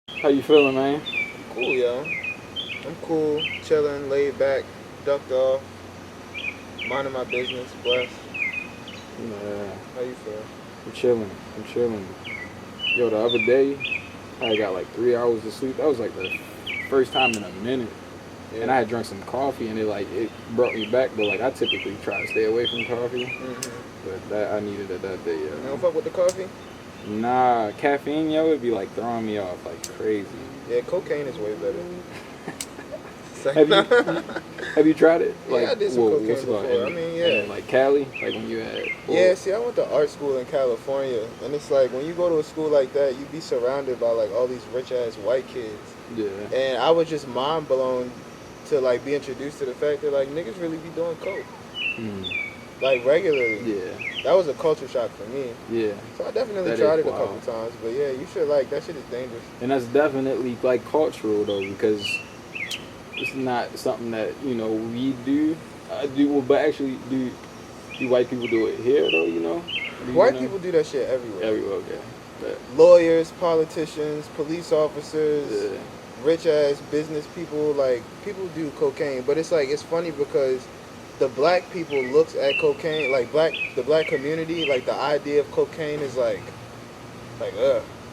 How you feeling, man? Cool, yo. I'm cool, chilling, laid back, ducked off, minding my business, blessed. Yeah, How you feel? I'm chilling. I'm chilling. Yo, the other day, I got like 3 hours of sleep. That was like the first time in a minute. And I Yeah. had drunk some coffee, and it brought me back. But like I typically try to stay away from coffee, but that I needed it that day. You don't fuck with the coffee? Nah, caffeine, yo, it'd be like throwing me off like crazy. Yeah, cocaine is way better. Have you have you tried it? Yeah, Like, I did some whoa, cocaine what's it called? before. I mean, yeah. And like Cali, like when you had. Yeah, see, I went to art school in California, and it's like when you go to a school like that, you be surrounded by like all these rich ass white kids, Yeah. and I was just mind blown to like be introduced to the fact that like niggas really be doing coke, Mm. like regularly. Yeah. That was a culture shock for me. Yeah. So I definitely That tried is it a couple wild. times, but yeah, you should like that shit is dangerous. And that's definitely like cultural though, because it's not something that we do. Do but actually do white people do it here though? Do you White know? people do that shit everywhere. Everywhere, okay. But, Lawyers, politicians, police officers, yeah. rich ass business people, like people do cocaine, but it's like it's funny because the black people looks at cocaine like the black community, like the idea of cocaine is like you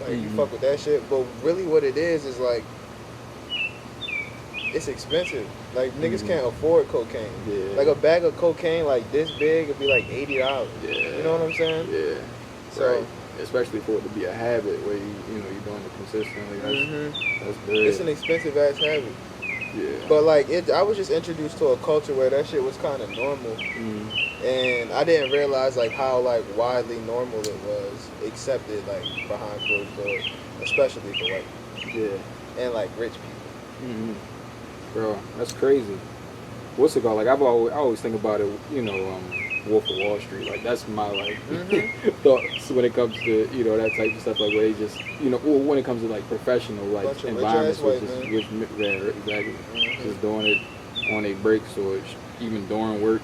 Mhm. fuck with that shit, but really what it is like it's expensive. Like niggas Mhm. can't afford cocaine. Yeah. Like a bag of cocaine like this big would be like $80. Yeah. You know what I'm saying? Yeah. So Right. Especially for it to be a habit where you're doing it consistently. That's good. it's an expensive ass habit. Yeah. But like I was just introduced to a culture where that shit was kind of normal, Mm. and I didn't realize like how like widely normal it was, accepted like behind closed doors, especially for white Yeah. people and like rich people. Hmm. Bro, that's crazy. What's it called? Like I always think about it. Wolf of Wall Street. Like that's my like thoughts when it comes to that type of stuff. Like where they just or when it comes to like professional like Bunch of environments, rich-ass which white is exactly just doing it on a breaks or even during work.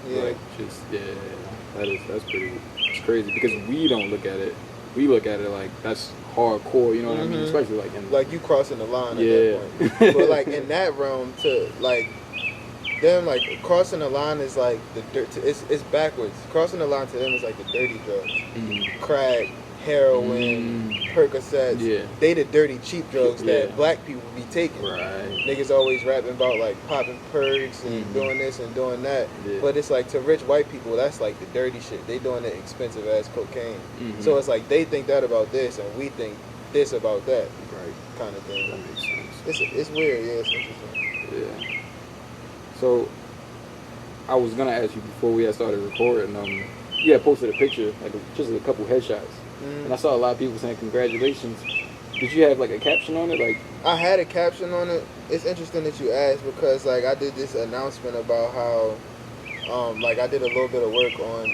Yeah. Like just that's it's crazy because we don't look at it. We look at it like that's hardcore. You know what I mean? Especially like in Like you crossing the line at Yeah. that point. But like in that realm to like them like crossing the line is like the dirt. It's backwards. Crossing the line to them is like the dirty drugs, Mhm. crack, heroin, Percocets. Yeah. They the dirty cheap drugs Yeah. that black people be taking. Right. Niggas always rapping about like popping perks and Mhm. doing this and doing that. Yeah. But it's like to rich white people, that's like the dirty shit. They doing the expensive ass cocaine. Mhm. So it's like they think that about this and we think this about that Right. kind of thing. That makes sense. It's weird, yeah, it's interesting. Yeah. So I was gonna ask you before we had started recording. You had posted a picture, like just a couple headshots, and I saw a lot of people saying congratulations. Did you have like a caption on it, like? I had a caption on it. It's interesting that you asked because like I did this announcement about how like I did a little bit of work on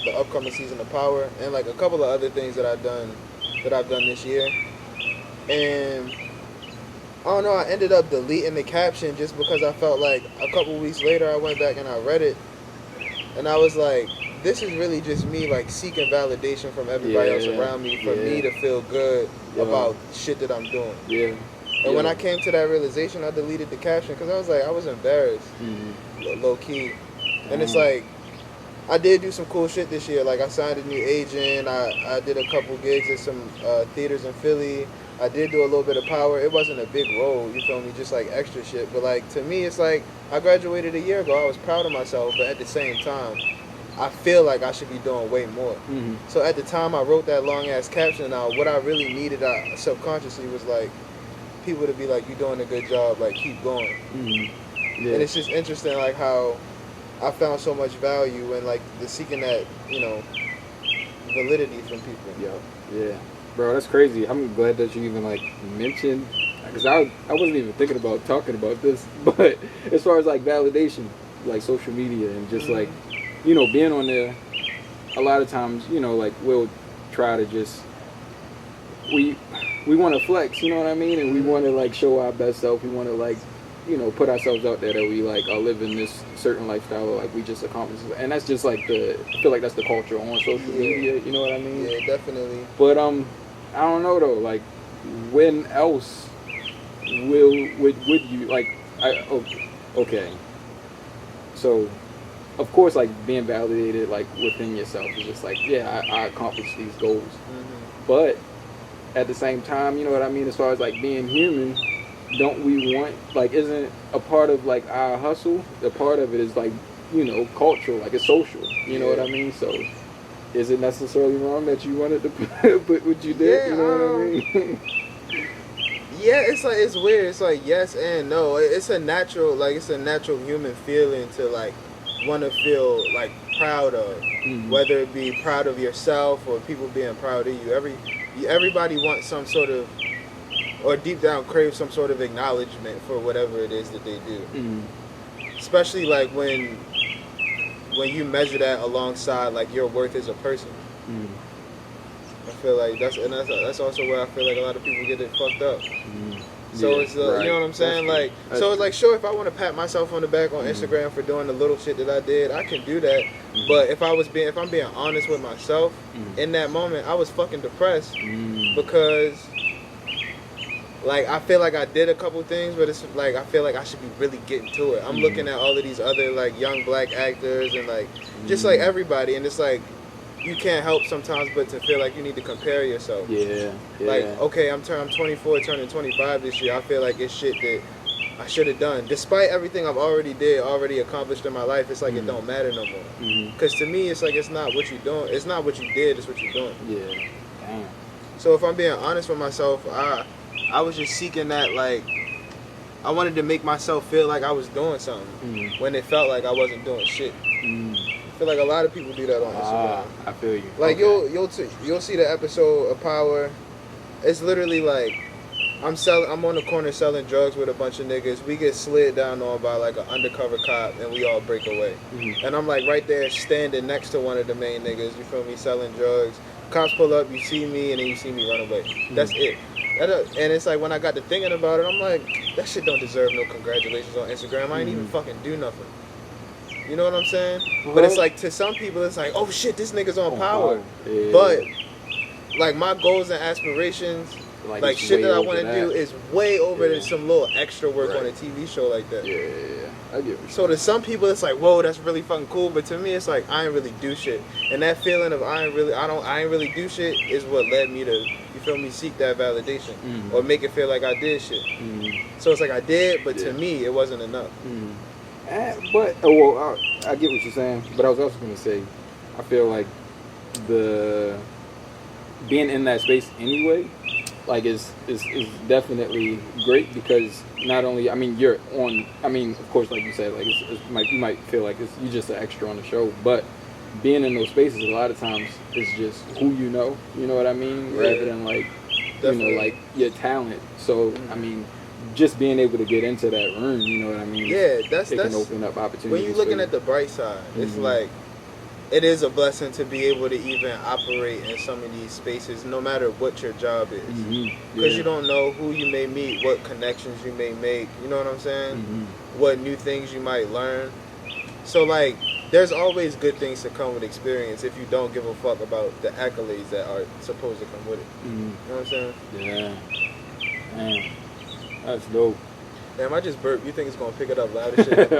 the upcoming season of Power and like a couple of other things that I've done this year. And I don't know, I ended up deleting the caption just because I felt like a couple weeks later I went back and I read it and I was like, this is really just me like seeking validation from everybody else around me for me to feel good about shit that I'm doing. Yeah. And when I came to that realization, I deleted the caption because I was like, I was embarrassed, low key. And it's like, I did do some cool shit this year. Like I signed a new agent. I did a couple gigs at some theaters in Philly. I did do a little bit of Power. It wasn't a big role, you feel me, just like extra shit. But like to me, it's like I graduated a year ago. I was proud of myself, but at the same time, I feel like I should be doing way more. So at the time I wrote that long ass caption, now what I really needed subconsciously was like people to be like, "You doing a good job, like keep going." Yeah. And it's just interesting like how I found so much value in like the seeking that validity from people. Yeah. Bro, that's crazy. I'm glad that you even like mentioned, because I wasn't even thinking about talking about this, but as far as like validation, like social media and just like being on there, a lot of times like we'll try to just we want to flex, you know what I mean, and we want to like show our best self. We want to like put ourselves out there that we like are living this certain lifestyle, or like we just accomplished, and that's just like I feel like that's the culture on social media. You know what I mean? Yeah, definitely. But I don't know though. Like when else would you like? Okay, so of course, like being validated like within yourself is just like, yeah, I accomplished these goals, but at the same time, you know what I mean, as far as like being human, don't we want, like, isn't a part of like our hustle, a part of it is like, you know, cultural, like it's social, you know what I mean? So is it necessarily wrong that you wanted to put what you did? You know what I mean? Yeah, it's like, it's weird. It's like yes and no. It's a natural, like, it's a natural human feeling to like want to feel like proud of, whether it be proud of yourself or people being proud of you. Everybody wants some sort of, or deep down crave some sort of acknowledgement for whatever it is that they do. Especially like when you measure that alongside like your worth as a person. I feel like that's also where I feel like a lot of people get it fucked up. So it's right. You know what I'm saying? Like, so it's like, sure, if I want to pat myself on the back on Instagram for doing the little shit that I did, I can do that. But if I'm being honest with myself, in that moment, I was fucking depressed because, like, I feel like I did a couple things, but it's like I feel like I should be really getting to it. I'm looking at all of these other like young black actors and like just like everybody, and it's like, you can't help sometimes but to feel like you need to compare yourself. Yeah. Like, okay, I'm 24, turning 25 this year. I feel like it's shit that I should have done. Despite everything I've already accomplished in my life, it's like it don't matter no more. Because to me, it's like it's not what you're doing. It's not what you did, it's what you're doing. Yeah. Damn. So if I'm being honest with myself, I was just seeking that, like, I wanted to make myself feel like I was doing something when it felt like I wasn't doing shit. I feel like a lot of people do that on Instagram. I feel you. Like, you'll see the episode of Power. It's literally like I'm on the corner selling drugs with a bunch of niggas. We get slid down on by like an undercover cop, and we all break away. And I'm like right there standing next to one of the main niggas. You feel me? Selling drugs. Cops pull up. You see me, and then you see me run away. That's it. And it's like when I got to thinking about it, I'm like, that shit don't deserve no congratulations on Instagram. I ain't even fucking do nothing. You know what I'm saying? But it's like, to some people, it's like, oh shit, this nigga's on Power. Yeah. But like my goals and aspirations, like shit that I want to do is way over than some little extra work on a TV show like that. Yeah. I get it. So to some people, it's like, whoa, that's really fucking cool. But to me, it's like, I ain't really do shit. And that feeling of I ain't really do shit is what led me to, you feel me, seek that validation or make it feel like I did shit. So it's like I did, but to me, it wasn't enough. But I get what you're saying, but I was also going to say, I feel like the being in that space anyway, like is definitely great, because not only, I mean, you're on, I mean, of course, like you said, like you might feel like you're just an extra on the show, but being in those spaces a lot of times is just who you know what I mean, rather than like definitely. You know, like your talent. So I mean, just being able to get into that room, you know what I mean? Yeah, that's can open up opportunities. When you're looking at the bright side, it's like, it is a blessing to be able to even operate in some of these spaces, no matter what your job is. Because you don't know who you may meet, what connections you may make, you know what I'm saying? What new things you might learn. So like, there's always good things to come with experience if you don't give a fuck about the accolades that are supposed to come with it. You know what I'm saying? Yeah. Man. That's dope. Damn, I just burped. You think it's gonna pick it up loud as shit?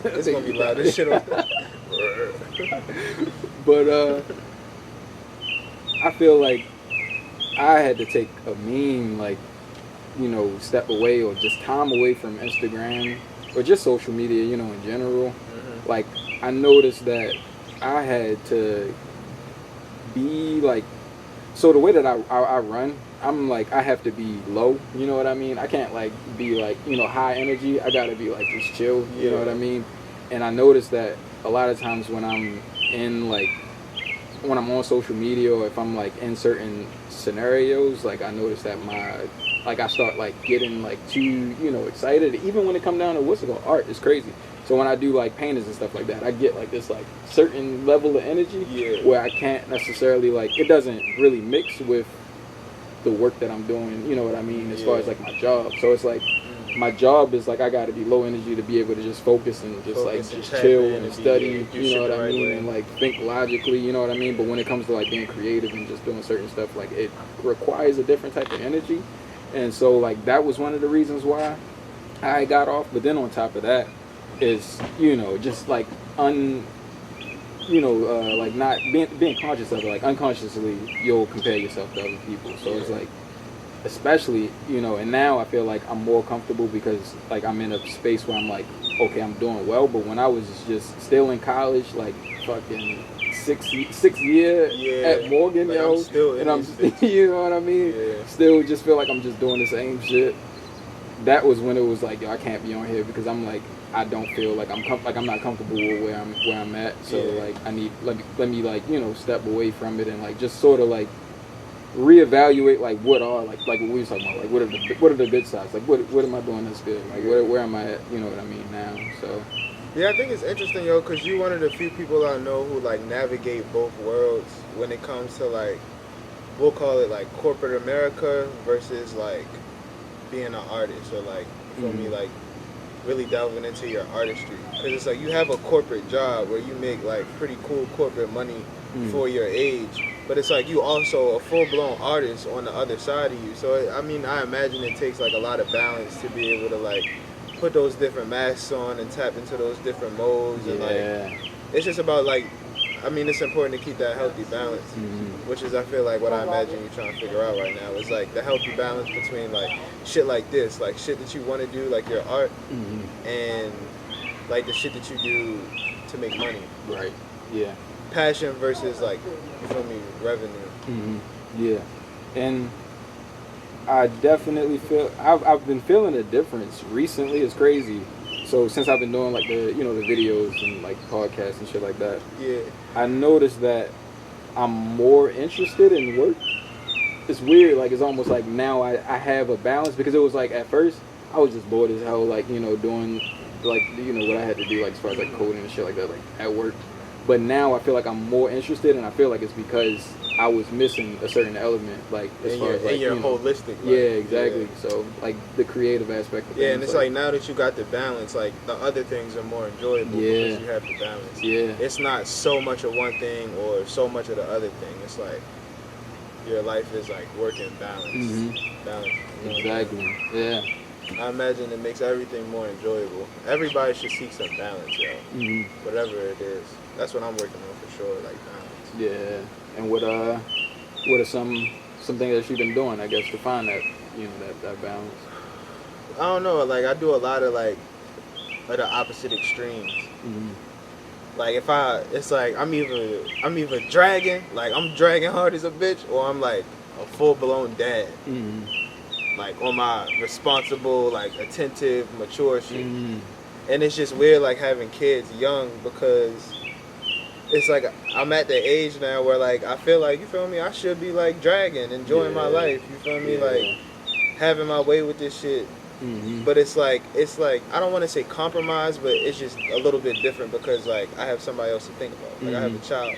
It's gonna be loud as shit. But I feel like I had to take a mean, like, you know, step away or just time away from Instagram or just social media, you know, in general. Like, I noticed that I had to be like, so the way that I run, I'm like, I have to be low, you know what I mean? I can't like be like, you know, high energy. I gotta be like just chill, you know what I mean? And I noticed that a lot of times when I'm in like, when I'm on social media or if I'm like in certain scenarios, like I notice that I start like getting like too, you know, excited. Even when it come down to what's it called, art, it's crazy. So when I do like paintings and stuff like that, I get like this like certain level of energy where I can't necessarily like, it doesn't really mix with the work that I'm doing, you know what I mean, as far as like my job. So it's like my job is like I got to be low energy to be able to just focus and just chill and study, you know what I mean, and like think logically, you know what I mean. But when it comes to like being creative and just doing certain stuff, like it requires a different type of energy, and so like that was one of the reasons why I got off. But then on top of that is just like like not being conscious of it, like unconsciously you'll compare yourself to other people. So it's like, especially, and now I feel like I'm more comfortable because like I'm in a space where I'm like, okay, I'm doing well. But when I was just still in college, like fucking six year at Morgan, like I'm you know what I mean? Yeah. Still just feel like I'm just doing the same shit. That was when it was like, yo, I can't be on here because I'm like, I don't feel like I'm not comfortable with where I'm at. So like I need let me like step away from it and like just sort of like reevaluate like what are like what we were talking about, like what are the good sides, like what am I doing that's good, like where am I at, you know what I mean now. So yeah, I think it's interesting, yo, because you're one of the few people I know who like navigate both worlds when it comes to like, we'll call it like corporate America versus like being an artist, or like for me like really delving into your artistry, because it's like you have a corporate job where you make like pretty cool corporate money for your age, but it's like you also a full-blown artist on the other side of you. So I mean, I imagine it takes like a lot of balance to be able to like put those different masks on and tap into those different modes, and like it's just about like, I mean, it's important to keep that healthy balance, which is, I feel like, what I imagine you're trying to figure out right now is like the healthy balance between like shit like this, like shit that you want to do, like your art, and like the shit that you do to make money. Right. Yeah. Passion versus like, you feel me, revenue. Yeah. And I definitely feel I've been feeling a difference recently. It's crazy. So since I've been doing like the the videos and like podcasts and shit like that, I noticed that I'm more interested in work. It's weird, like it's almost like now I have a balance, because it was like at first I was just bored as hell, like doing like what I had to do, like as far as like coding and shit like that, like at work. But now I feel like I'm more interested, and I feel like it's because I was missing a certain element, like as far as like your holistic life. Yeah, exactly. So like the creative aspect of things. And it's like now that you got the balance, like the other things are more enjoyable because you have the balance. Yeah. It's not so much of one thing or so much of the other thing. It's like your life is like working balance. Balance. Exactly. Yeah. I imagine it makes everything more enjoyable. Everybody should seek some balance, yo. Whatever it is. That's what I'm working on for sure, like balance. Yeah. And what are some things that you've been doing, I guess, to find that that balance? I don't know, like I do a lot of like the opposite extremes. Like it's like I'm either dragging, like I'm dragging hard as a bitch, or I'm like a full blown dad. Like on my responsible, like attentive, mature shit. And it's just weird like having kids young, because it's like I'm at the age now where like I feel like, you feel me, I should be like dragging, enjoying my life, you feel me, like having my way with this shit. But it's like I don't want to say compromise, but it's just a little bit different because like I have somebody else to think about. Like I have a child.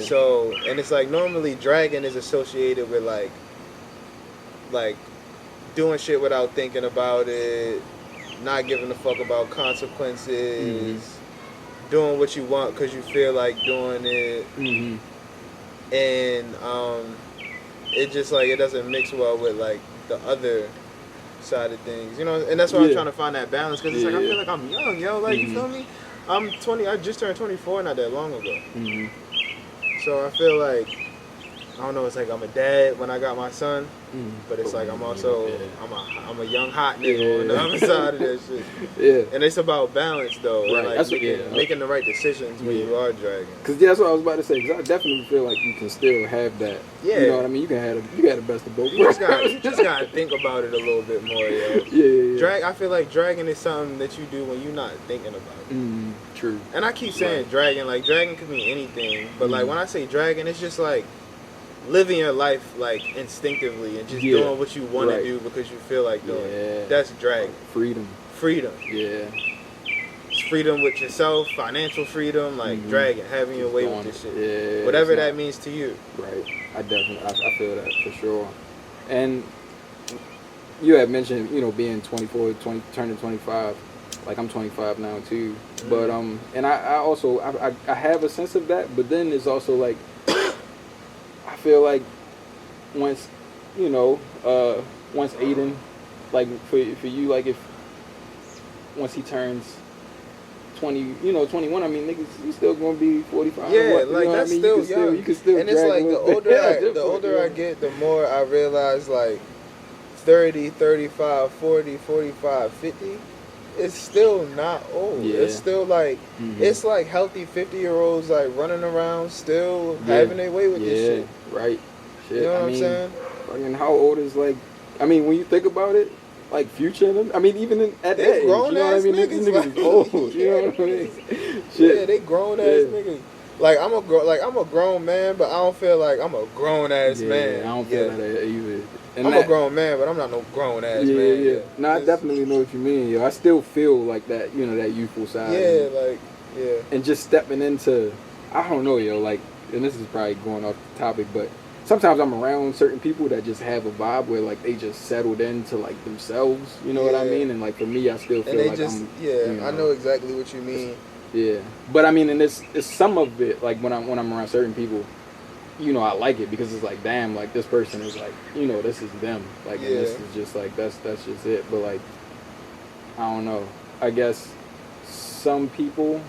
So, and it's like normally dragging is associated with like doing shit without thinking about it, not giving a fuck about consequences, doing what you want because you feel like doing it, and it just like it doesn't mix well with like the other side of things, and that's why I'm trying to find that balance, because it's like I feel like I'm young, yo, like you feel me? I'm 20. I just turned 24 not that long ago, so I feel like, I don't know, it's like I'm a dad when I got my son, but it's like I'm also I'm a young hot nigga on the other side of that shit. And it's about balance though, and like making the right decisions when you are dragging. Cause that's what I was about to say. Cause I definitely feel like you can still have that. You know what I mean? You got the best of both worlds. You just gotta think about it a little bit more, yo. I feel like dragging is something that you do when you're not thinking about it. True. And I keep saying dragging, like dragging could mean anything, but like when I say dragging, it's just like living your life like instinctively and just doing what you want to do because you feel like doing it. That's dragging. Freedom. Yeah. It's freedom with yourself, financial freedom, like dragging, having your way with this shit. Yeah. Whatever that means to you. Right. I feel that for sure. And you had mentioned, being 24, turning 25. Like I'm 25 now too, but and I also I have a sense of that, but then it's also like I feel like once once Aiden, like for you, like if once he turns 20, 21, I mean, niggas, you still gonna be 45. Yeah, what, like that's still young. You can still and it's drag like a little bit. the older I get, the more I realize like 30, 35, 40, 45, 50. It's still not old. Yeah. It's still like it's like healthy 50-year-olds like running around still having their way with this shit. Right. Shit. You know what I'm saying? Fucking how old is like? I mean, when you think about it, like Future and them. I mean, even at that age, you know what I mean? Niggas like, is old. You know what I mean? Shit. Yeah, they grown ass niggas. Like I'm a grown man, but I don't feel like I'm a grown ass man. I don't feel that either. And I'm a grown man, but I'm not no grown ass man. Yeah. No, I definitely know what you mean, yo. I still feel like that, that youthful side. Yeah. And just stepping into, I don't know, yo, like, and this is probably going off the topic, but sometimes I'm around certain people that just have a vibe where, like, they just settled into, like, themselves, you know what I mean? And, like, for me, I still feel like I know exactly what you mean. Yeah. But, I mean, and it's some of it, like, when I'm around certain people, I like it because it's like, damn, like this person is like, this is them. Like, and this is just like, that's just it. But like, I don't know. I guess some people,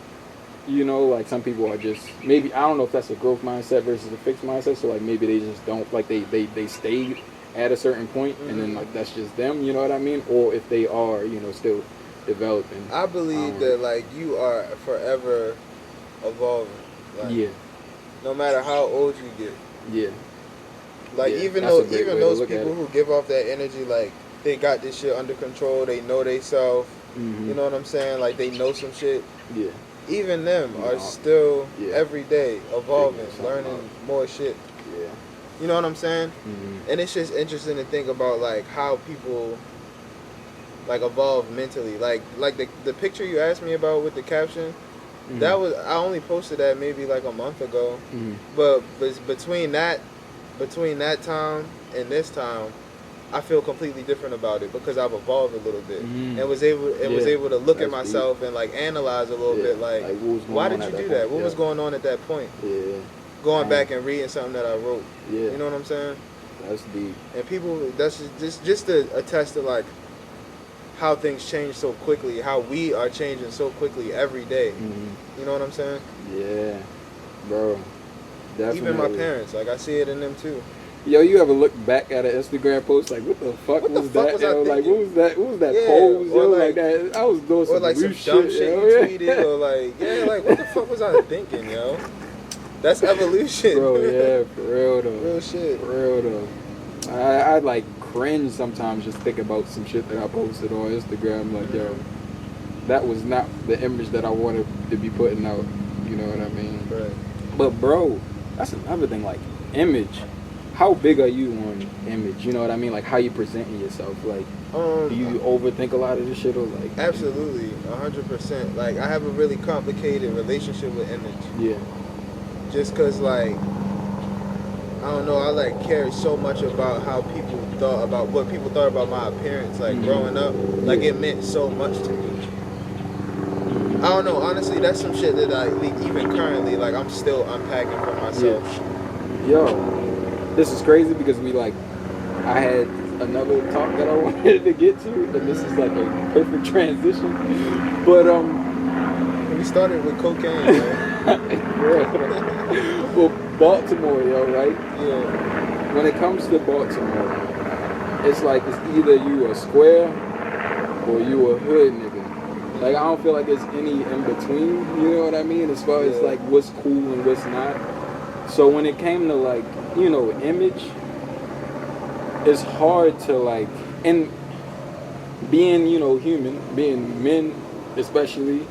like some people are just, maybe, I don't know if that's a growth mindset versus a fixed mindset. So like, maybe they just don't, like they stay at a certain point and then like, that's just them, you know what I mean? Or if they are, still developing. I believe that like you are forever evolving. Like, no matter how old you get. Yeah. Like even those people who give off that energy, like they got this shit under control, they know they self. You know what I'm saying? Like they know some shit. Yeah. Even them are still every day evolving, learning more shit. Yeah. You know what I'm saying? And it's just interesting to think about like how people like evolve mentally. Like the picture you asked me about with the caption. That was, I only posted that maybe like a month ago, but between that time and this time, I feel completely different about it because I've evolved a little bit and was able to look at myself and like analyze a little bit like why did you do that? What was going on at that point? Yeah. Going back and reading something that I wrote. Yeah. You know what I'm saying? That's deep. And people, that's just to attest to like how things change so quickly, how we are changing so quickly every day. You know what I'm saying? Yeah, bro. Definitely. Even my parents, like I see it in them too. Yo, you ever look back at an Instagram post like, what the fuck was that? Yo, like, what was that pose? Yo, like that. I was doing some like some dumb shit you tweeted, or like, like what the fuck was I thinking, yo? That's evolution, bro. Yeah, for real though. Real shit. For real though. I like cringe sometimes just thinking about some shit that I posted on Instagram. Like, yo, that was not the image that I wanted to be putting out. You know what I mean? Right. But bro, that's another thing. Like image. How big are you on image? You know what I mean? Like how you presenting yourself. Like, do you overthink a lot of this shit or like? Absolutely, 100%. Like I have a really complicated relationship with image. Yeah. Just cause like, I don't know, I like care so much about how people thought about what people thought about my appearance. Like growing up, like it meant so much to me. I don't know. Honestly, that's some shit that I even currently like I'm still unpacking for myself. Yeah. Yo. This is crazy because I had another talk that I wanted to get to, and this is like a perfect transition. But we started with cocaine, yo. Well, Baltimore, yo, right? Yeah. When it comes to Baltimore, it's like it's either you a square or you a hood nigga. Like I don't feel like there's any in between. You know what I mean? As far as like what's cool and what's not. So when it came to like, image, it's hard to like, and being, human, being men especially,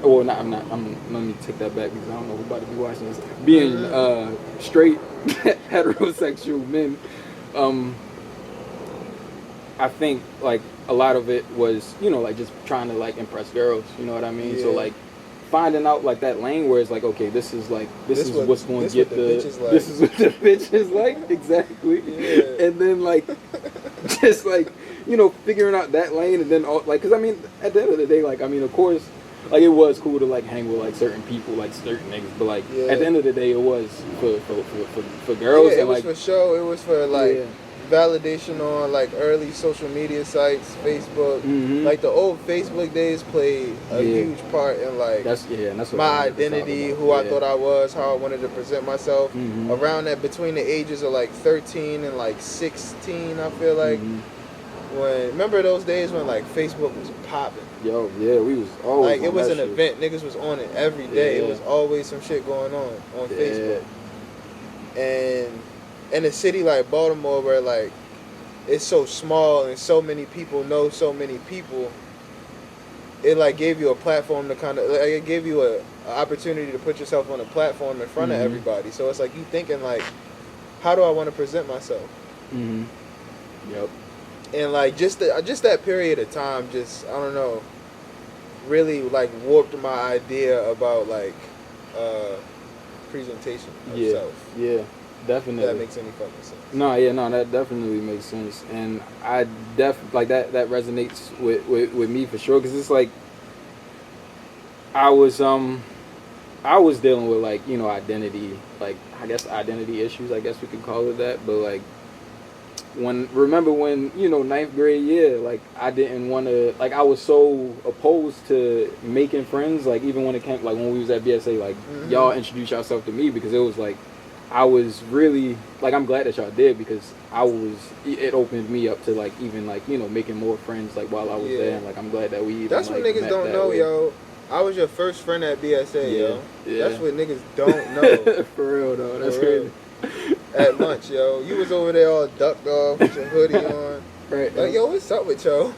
or not, let me take that back because I don't know who's about to be watching this. Being straight, heterosexual men, I think like a lot of it was, like just trying to like impress girls, you know what I mean? Yeah. So like, finding out like that lane where it's like, okay, this is what's going to get this is what the bitch is like, exactly. Yeah. And then like just like, figuring out that lane, and then all, like, because I mean, at the end of the day, like, I mean, of course, like, it was cool to like hang with like certain people, like certain niggas, but like at the end of the day, it was for girls. Yeah, it and, was like, for show. It was for like yeah. validation on like early social media sites, Facebook. Mhm. Like the old Facebook days played a huge part in like and that's what my I wanted to talk identity, about. who I thought I was, how I wanted to present myself. Mhm. Around that, between the ages of like 13 and like 16, I feel like. Mhm. When remember those days when like Facebook was popping. Yo, yeah, we was always like it on was that an shit. event. Niggas was on it every day. Yeah. It was always some shit going on Yeah. Facebook. And in a city like Baltimore, where like it's so small and so many people know so many people, it like gave you a platform to kind of like, it gave you a opportunity to put yourself on a platform in front of everybody. So it's like you thinking like, how do I want to present myself? Mhm. Yep. And like just that period of time, just I don't know, really like warped my idea about like presentation of self. Yeah, definitely. If that makes any fucking sense. No, that definitely makes sense, and I like that resonates with me for sure, because it's like I was dealing with like identity, like I guess identity issues, I guess we could call it that, but like remember when ninth grade year, like I didn't want to, like I was so opposed to making friends, like even when it came, like when we was at BSA, like y'all introduce yourself to me, because it was like I was really like, I'm glad that y'all did, because it opened me up to like even like making more friends like while I was there, and like I'm glad that we even, that's what niggas don't know, yo. I was your first friend at BSA, yo. Yeah. That's what niggas don't know. For real though, that's crazy. At lunch, yo, you was over there all ducked off with your hoodie on. Right. Like, yo, what's up with yo?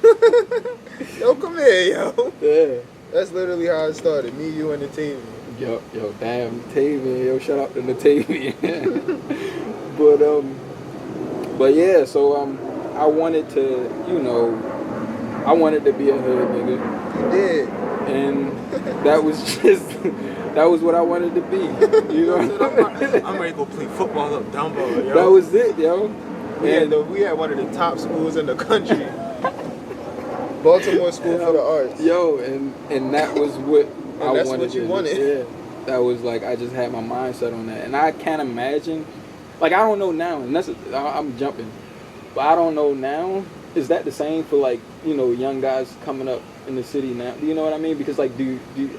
Yo, come here, yo. Yeah. That's literally how it started. Me, you, and Natavian. Yo, damn, Natavian. Yo, shout out to Natavian. but yeah, so I wanted to, I wanted to be a hood nigga. You did. And that was just, that was what I wanted to be. I'm ready to go play football up Dumbo, yo. That was it, yo. We had one of the top schools in the country. Baltimore School for the Arts. Yo, and that was what I that's wanted. What you to wanted. Do. Yeah. That was like, I just had my mindset on that. And I can't imagine, like I don't know now, and I'm jumping, but I don't know now, is that the same for like, young guys coming up in the city now? Do you know what I mean? Because like,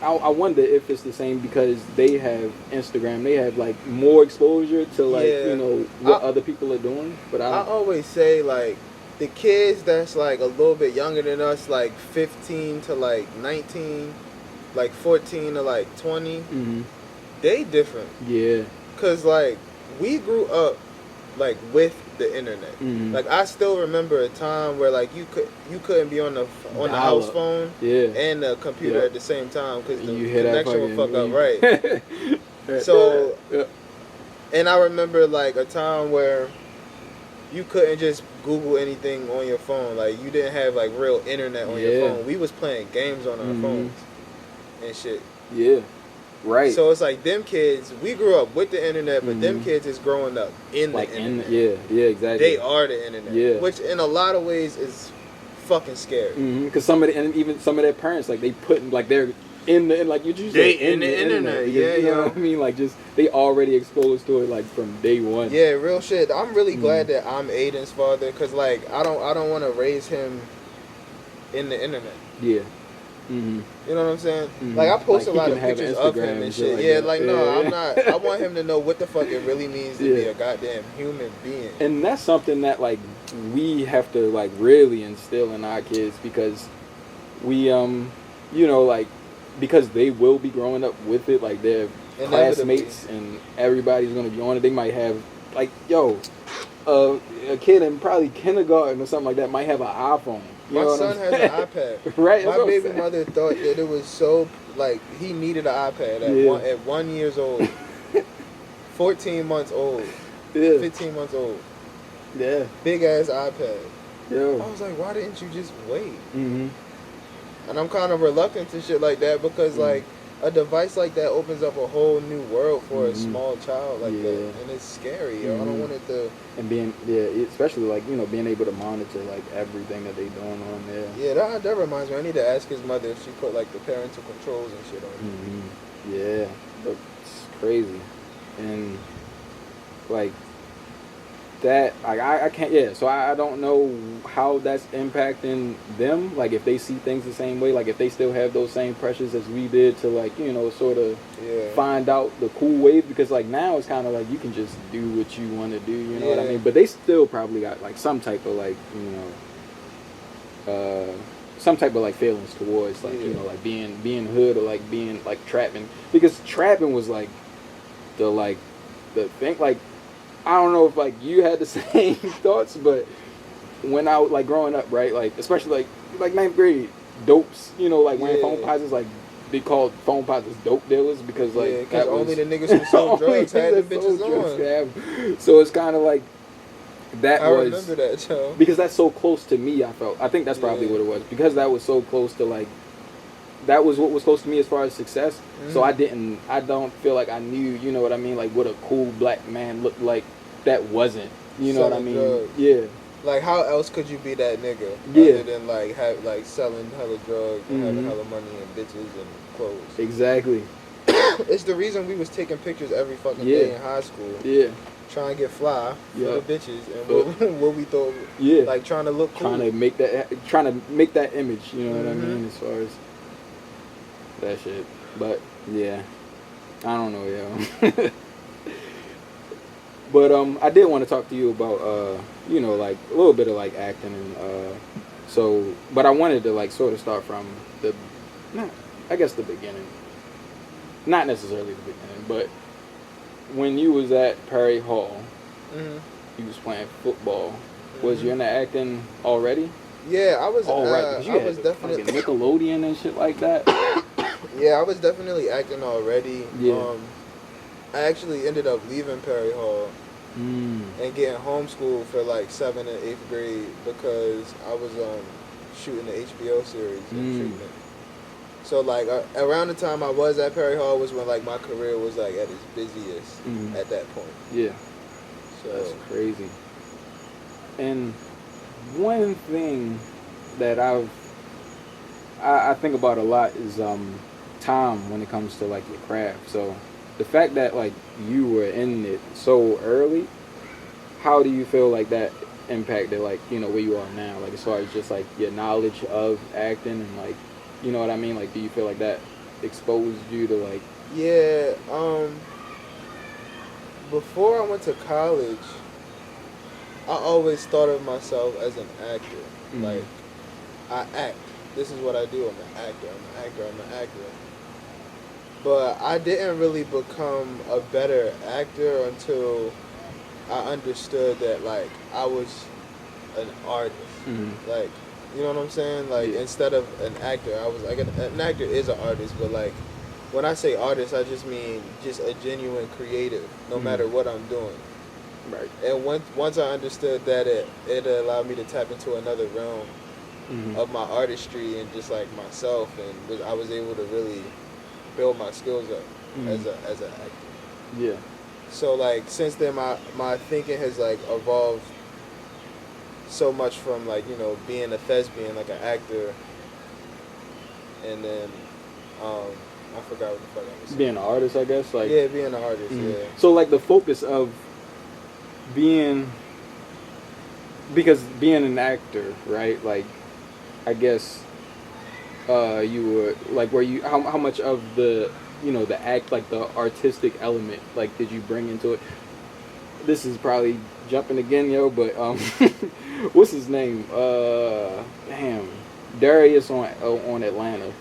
I wonder if it's the same because they have Instagram, they have like more exposure to like, what other people are doing. But I always say like, the kids that's like a little bit younger than us, like 15 to like 19, like 14 to like 20, they different. Yeah. Cause like we grew up like with the internet. Like I still remember a time where like you couldn't be on the house phone and the computer at the same time because the connection would fuck up, right? So, and I remember like a time where you couldn't just Google anything on your phone. Like you didn't have like real internet on your phone. We was playing games on our phones and shit. Yeah. Right. So it's like them kids, we grew up with the internet, but them kids is growing up in the internet. Yeah, exactly. They are the internet. Yeah. Which in a lot of ways is fucking scary. Because even some of their parents, like they put like they're in the, like you just they in the internet. Because, yeah, you know what I mean? Like just they already exposed to it like from day one. Yeah, real shit. I'm really glad that I'm Aiden's father, because like I don't want to raise him in the internet. Yeah. You know what I'm saying? Like I post a lot of pictures of him and shit. I'm not. I want him to know what the fuck it really means to be a goddamn human being. And that's something that like we have to like really instill in our kids, because we like, because they will be growing up with it, like their classmates and everybody's gonna be on it. They might have like a kid in probably kindergarten or something like that might have an iPhone. My son has an iPad. Right. My baby mother thought that it was so, like, he needed an iPad at 1 year old, 14 months old, 15 months old. Yeah. Big ass iPad. Yeah. I was like, why didn't you just wait? And I'm kind of reluctant to shit like that because, like, a device like that opens up a whole new world for a Mhm. small child like Yeah. that, and it's scary. Yo. I don't Mhm. want it to. And being especially like being able to monitor like everything that they doing on there. Yeah, that reminds me. I need to ask his mother if she put like the parental controls and shit on it. Yeah, but it's crazy, and like that, like I can't. Yeah, so I don't know how that's impacting them. Like if they see things the same way, like if they still have those same pressures as we did to like sort of Yeah. find out the cool way, because like now it's kind of like you can just do what you want to do. You know what I Yeah. mean? But they still probably got like some type of like some type of like feelings towards like like being hood or like being like trapping, because trapping was like the thing. Like I don't know if like you had the same thoughts, but when I was like growing up, right, like especially like ninth grade, dopes, like wearing phone posits, like they called phone posits dope dealers because like because only the niggas who sold drugs had the bitches on. So it's kind of like that I was. remember that, yo. Because that's so close to me. I think that's probably what it was, because that was so close to like. That was what was close to me as far as success. So I don't feel like I knew, you know what I mean, like what a cool black man looked like. That wasn't, you know what I mean? Drugs. Yeah. Like how else could you be that nigga? Yeah. Other than like have like selling hella drugs and having hella money and bitches and clothes. Exactly. It's the reason we was taking pictures every fucking day in high school. Yeah. Trying to get fly for the bitches and what we thought. Yeah. Like trying to look cool. Trying to make that image. You know what I mean? As far as that shit. But yeah, I don't know, yo. But I did want to talk to you about like a little bit of like acting and but I wanted to like sort of start from the beginning. Not necessarily the beginning, but when you was at Perry Hall, you was playing football. Was you into acting already? Yeah, I was. Oh right, because you had definitely Nickelodeon and shit like that. Yeah, I was definitely acting already. Yeah. I actually ended up leaving Perry Hall and getting homeschooled for like 7th and 8th grade because I was shooting the HBO series in treatment. So like around the time I was at Perry Hall was when like my career was like at its busiest at that point. Yeah. So that's crazy. And one thing that I think about a lot is time when it comes to like your craft. So the fact that like you were in it so early, how do you feel like that impacted like where you are now, like as far as just like your knowledge of acting and like you know what I mean, like do you feel like that exposed you to like before I went to college I always thought of myself as an actor. Like I act, this is what I do, I'm an actor. But I didn't really become a better actor until I understood that, like, I was an artist. Like, you know what I'm saying? Like, instead of an actor, I was, like, an actor is an artist, but, like, when I say artist, I just mean just a genuine creative, no matter what I'm doing. Right. And once I understood that, it allowed me to tap into another realm of my artistry and just, like, myself, and I was able to really build my skills up as an actor. Yeah. So like since then my thinking has like evolved so much from like, being a thespian, like an actor, and then I forgot what the fuck I was saying. Being an artist, I guess. Like being an artist, yeah. So like the focus of being an actor, right? Like I guess you were like, were you how much of the the act, like the artistic element, like did you bring into it? This is probably jumping again, yo, but what's his name? Darius on Atlanta.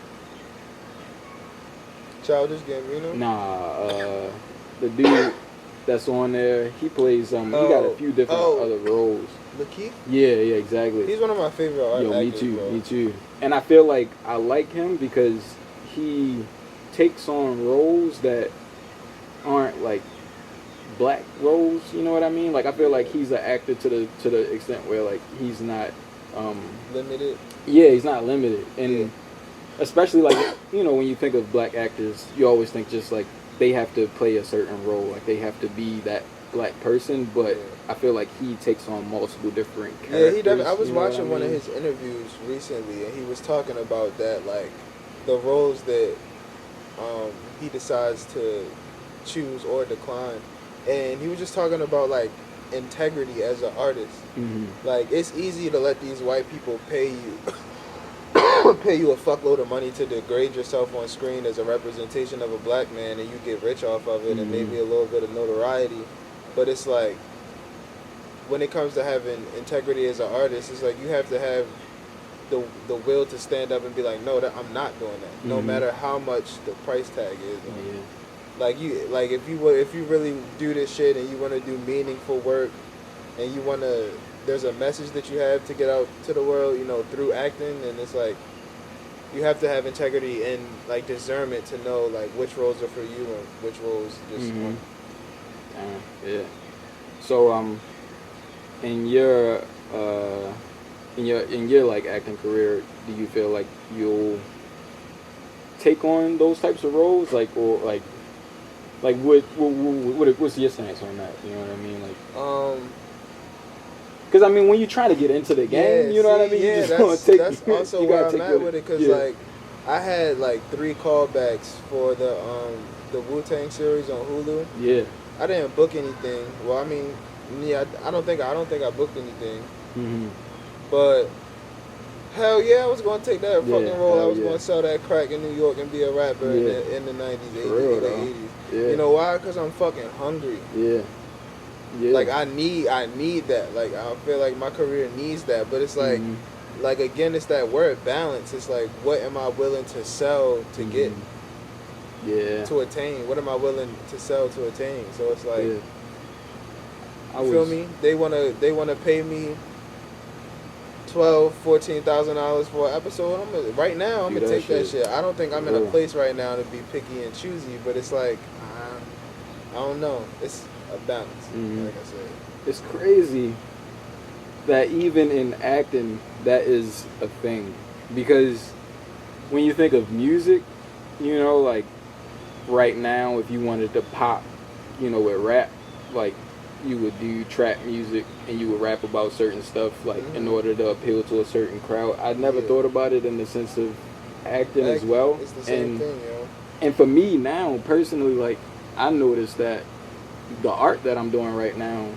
Childish Gambino? Nah, the dude that's on there, he plays he got a few different other roles. Lakeith? Yeah, exactly. He's one of my favorite actors. Me too. And I feel like I like him because he takes on roles that aren't like black roles, you know what I mean? Like I feel like he's an actor to the extent where like he's not limited. Yeah, he's not limited. And especially like when you think of black actors, you always think just like they have to play a certain role, like they have to be that black person. But I feel like he takes on multiple different characters. Yeah, he definitely. I was watching one of his interviews recently, and he was talking about that, like the roles that he decides to choose or decline, and he was just talking about like integrity as an artist. Like it's easy to let these white people pay you pay you a fuckload of money to degrade yourself on screen as a representation of a black man, and you get rich off of it and maybe a little bit of notoriety. But it's like when it comes to having integrity as an artist, it's like you have to have the will to stand up and be like, no, I'm not doing that, no matter how much the price tag is. Like if you really do this shit and you want to do meaningful work, and you want to, there's a message that you have to get out to the world, through acting, and it's like you have to have integrity and like discernment to know like which roles are for you and which roles just. Yeah. So in your like acting career, do you feel like you'll take on those types of roles, like, or like what's your stance on that? You know what I mean? Like, because I mean, when you try to get into the game, you know what I mean. Yeah, that's also where I'm at with it. Because like, I had like 3 callbacks for the Wu-Tang series on Hulu. Yeah. I didn't book anything. Well, I mean, yeah, I don't think I booked anything. But hell yeah, I was gonna take that fucking role. I was gonna sell that crack in New York and be a rapper in the 90s, 80s, late 80s. Yeah. You know why? Because I'm fucking hungry. Yeah. Like I need that. Like I feel like my career needs that. But it's like, like again, it's that word balance. It's like, what am I willing to sell to get? Yeah. To attain. What am I willing to sell to attain? So it's like, you feel me? They wanna pay me $12,000-$14,000 for an episode. I'm gonna take that shit. I don't think I'm in a place right now to be picky and choosy, but it's like I don't know. It's a balance, like I said. It's crazy that even in acting that is a thing, because when you think of music, like right now, if you wanted to pop, with rap, like you would do trap music and you would rap about certain stuff, like in order to appeal to a certain crowd. I never thought about it in the sense of acting as well. It's the same thing, yo. And for me now, personally, like I noticed that the art that I'm doing right now,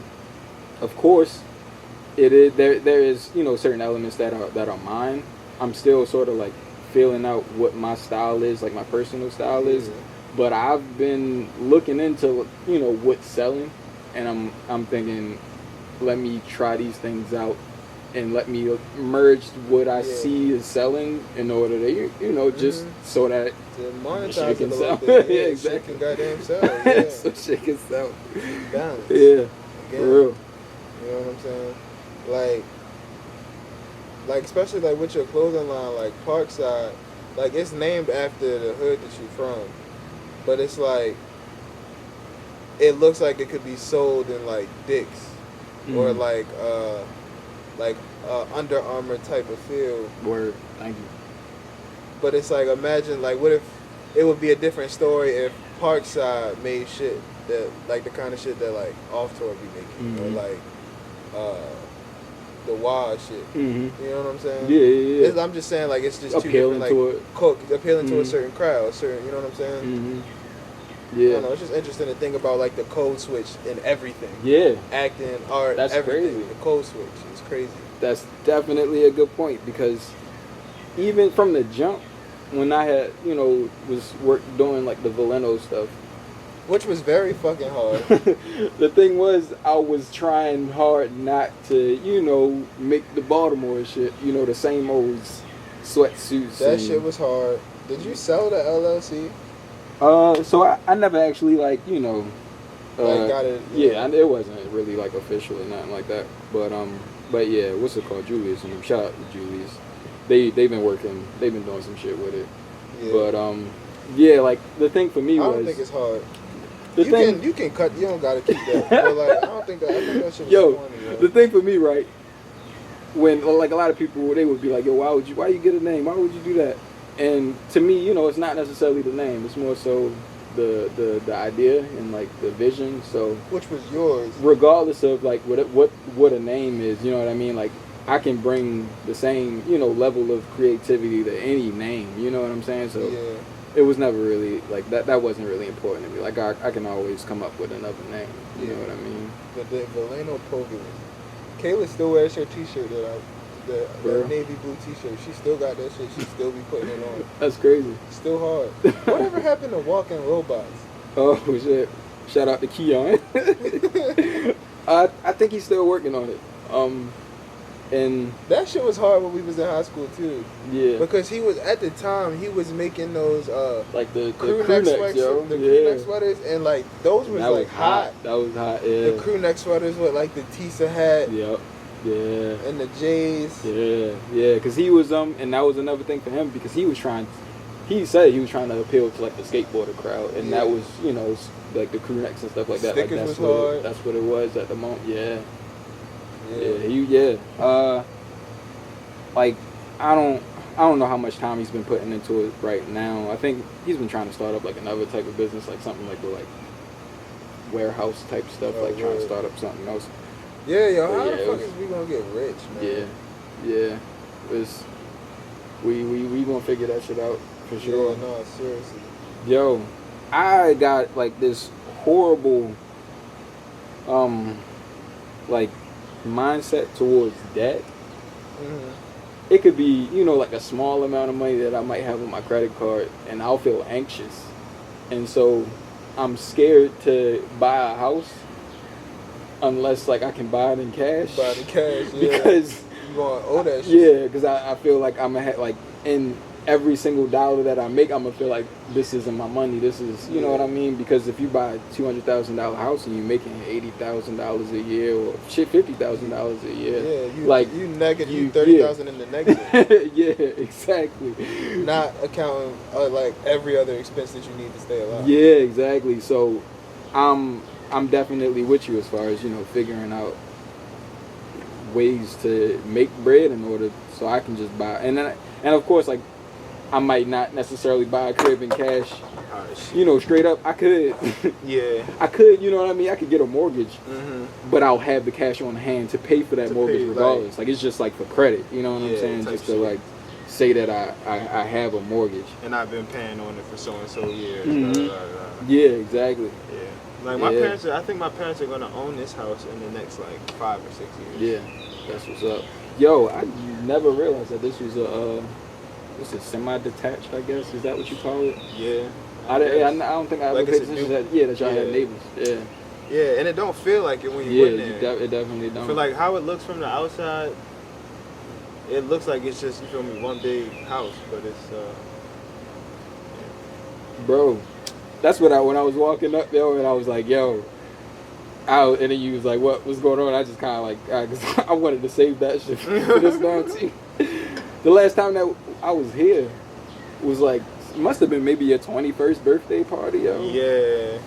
of course, it is there is certain elements that are mine. I'm still sort of like feeling out what my style is, like my personal style is. But I've been looking into what's selling, and I'm thinking, let me try these things out, and let me merge what I see is selling in order to just so that to monetize shit can it a sell. little bit. Yeah, exactly. Shit can goddamn sell. Yeah. So shit can sell. Balance. Yeah. Again, For real. You know what I'm saying? Like especially like with your clothing line, like Parkside, like it's named after the hood that you're from, but it's like it looks like it could be sold in like Dick's or like Under Armour type of feel. Word. Thank you. But it's like, imagine like what if it would be a different story if Parkside made shit that like the kind of shit that like Off Tour be making or like the wild shit. You know what I'm saying? Yeah. I'm just saying like it's just appealing two different like appealing to a certain crowd, certain, you know what I'm saying? Yeah. I don't know, it's just interesting to think about like the code switch in everything. Yeah. Acting, art, that's everything. crazy. The code switch is crazy. That's definitely a good point, because even from the jump, when I had, was doing like the Valeno stuff, which was very fucking hard. The thing was, I was trying hard not to, make the Baltimore shit, the same old sweatsuits. That shit was hard. Did you sell the LLC? So I never actually like got it. Yeah, it wasn't really like official or nothing like that. But yeah, what's it called? Julius and them. Shout out to Julius. They've been doing some shit with it. Yeah. But yeah, like the thing for me was, I don't think it's hard. You can cut. You don't gotta keep that. But like I think that shit was funny. The thing for me, right? When like a lot of people, they would be like, "Yo, why you get a name? Why would you do that?" And to me, you know, it's not necessarily the name. It's more so the idea and like the vision. So which was yours, regardless of like what a name is, you know what I mean? Like I can bring the same, you know, level of creativity to any name. You know what I'm saying? So yeah. it was never really like that. That wasn't really important to me. Like I can always come up with another name. You know what I mean? But the Valeno Pogus. Kayla still wears her T-shirt the navy blue T-shirt. She still got that shit. She still be putting it on. That's crazy. Still hard. Whatever happened to walking robots? Oh shit! Shout out to Keon. I think he's still working on it. And that shit was hard when we was in high school too. Yeah. Because he was at the time he was making those like the crew neck sweaters, yo. crew neck sweaters, and like those was like hot. That was hot. Yeah. The crew neck sweaters with like the Tisa hat. Yep. Yeah. And the J's. Yeah. Yeah. Because he was and that was another thing for him because he said he was trying to appeal to like the skateboarder crowd, and that was, you know, like the crew necks and stuff like that. Stickers like that's what it was at the moment. Yeah. Like I don't know how much time he's been putting into it right now. I think he's been trying to start up like another type of business, like something like with like warehouse type stuff, like trying to start up something else. Yeah, yo, how the fuck is we gonna get rich, man? Yeah. We gonna figure that shit out for sure. Yeah, no, seriously. Yo, I got like this horrible like mindset towards debt. Mm-hmm. It could be, you know, like a small amount of money that I might have on my credit card, and I'll feel anxious, and so I'm scared to buy a house unless like I can buy it in cash. Buy it in cash, yeah. Because you gonna owe that shit. Yeah, because I feel like I'm gonna have like in every single dollar that I make, I'm gonna feel like this isn't my money. This is, you know what I mean? Because if you buy a $200,000 house and you're making $80,000 a year or shit $50,000 a year, yeah, like you negative, you 30,000 in the negative. Yeah, exactly. Not accounting like every other expense that you need to stay alive. Yeah, exactly. So I'm definitely with you as far as, you know, figuring out ways to make bread in order so I can just buy, and of course, like, I might not necessarily buy a crib in cash, you know, straight up. I could. Yeah. I could, you know what I mean? I could get a mortgage, but I'll have the cash on hand to pay for that mortgage regardless. Like, it's just like for credit, you know what I'm saying? Just to like say that I have a mortgage. And I've been paying on it for so and so years. Yeah, exactly. Yeah. Like my parents, I think my parents are gonna own this house in the next like 5 or 6 years. Yeah, that's what's up. Yo, I never realized that this was what's it, semi-detached, I guess? Is that what you call it? Yeah. I don't think I ever paid attention to that. Yeah, that y'all had neighbors. Yeah. Yeah, and it don't feel like it when you in there. It definitely don't. For like how it looks from the outside, it looks like it's just, you feel me, one big house, but it's Bro, that's what when I was walking up there and I was like, yo, and then you was like, what's going on? I just kind of like, cause I wanted to save that shit for this long too. The last time that I was here was like, must have been maybe your 21st birthday party, yo. Yeah.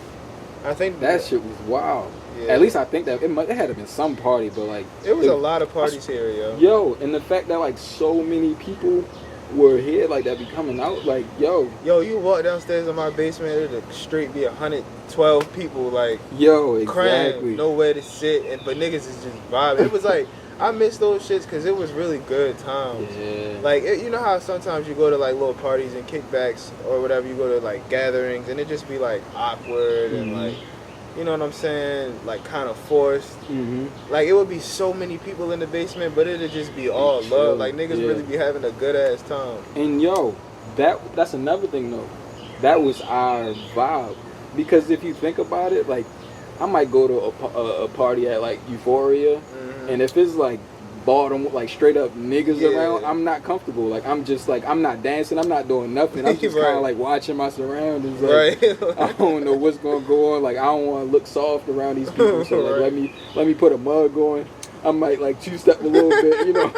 I think that shit was wild. Yeah. At least I think that it had to have been some party, but like it was a lot of parties here, yo. Yo, and the fact that like so many people were here, like that be coming out, like yo, you walk downstairs in my basement, it'd straight be 112 people, like yo, exactly, crammed, nowhere to sit, but niggas is just vibing. It was like I miss those shits because it was really good times. Yeah. Like you know how sometimes you go to like little parties and kickbacks or whatever, you go to like gatherings and it just be like awkward and like, you know what I'm saying, like kind of forced. Like it would be so many people in the basement, but it'd just be all love. Like niggas really be having a good ass time. And yo, that's another thing though. That was our vibe, because if you think about it, like I might go to a party at like Euphoria, and if it's like bottom, like straight up niggas around, I'm not comfortable. Like I'm just like, I'm not dancing, I'm not doing nothing. I'm just kind of like watching my surroundings. Like, I don't know what's gonna go on. Like I don't want to look soft around these people. So like let me put a mug on. I might like two-step a little bit, you know.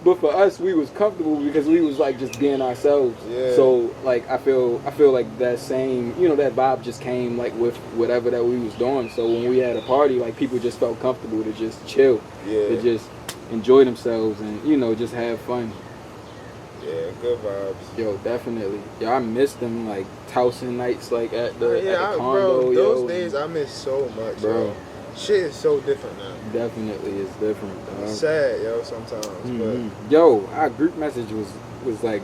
But for us, we was comfortable because we was like just being ourselves. Yeah. So like I feel like that same, you know, that vibe just came like with whatever that we was doing. So when we had a party, like people just felt comfortable to just chill, to just enjoy themselves and, you know, just have fun. Yeah, good vibes. Yo, definitely. Yo, I miss them like Towson nights like at the condo. Bro, those yo. days I miss so much, Bro. yo. Shit is so different now. Definitely is different, dog. It's sad, yo, sometimes. Mm-hmm. Yo, our group message was like